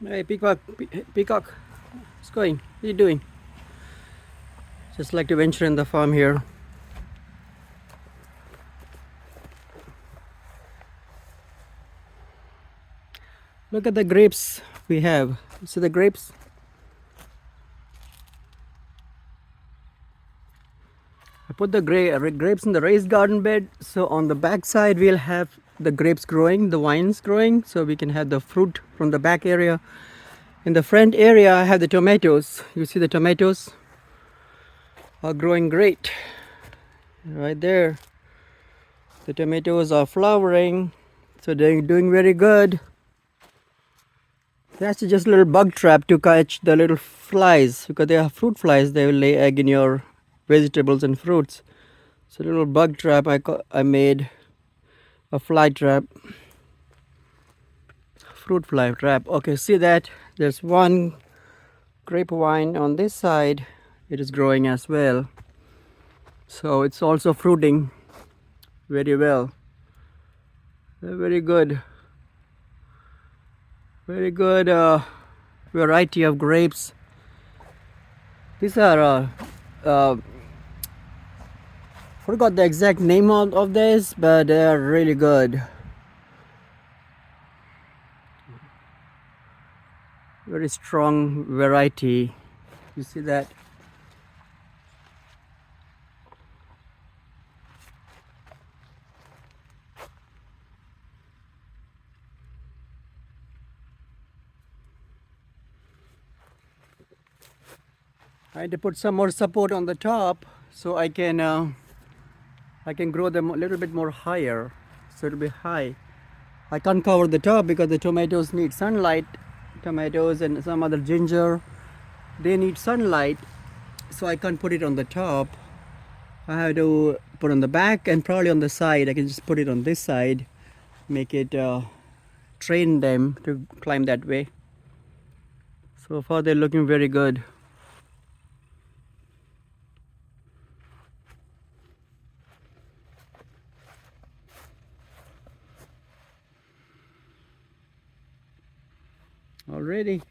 Hey, peacock, peacock, what's going? What are you doing? Just like to venture in the farm here. Look at the grapes we have. You see the grapes? I put the grapes in the raised garden bed, so on the back side we'll have the grapes growing, the vines growing, so we can have the fruit from the back area. In the front area I have the tomatoes. You see the tomatoes are growing great. Right there. The tomatoes are flowering, so they're doing very good. That's just a little bug trap to catch the little flies, because they are fruit flies. They will lay egg in your vegetables and fruits. So little bug trap I made, a fly trap, fruit fly trap. Okay, see that? There's one grapevine on this side. It is growing as well. So it's also fruiting very well. Very good. Very good variety of grapes. These are forgot the exact name of this, but they are really good. Very strong variety. You see that? I had to put some more support on the top so I can grow them a little bit more higher, so it'll be high. I can't cover the top because the tomatoes need sunlight. Tomatoes and some other ginger, they need sunlight, so I can't put it on the top. I have to put on the back and probably on the side. I can just put it on this side, make it train them to climb that way. So far they're looking very good. Already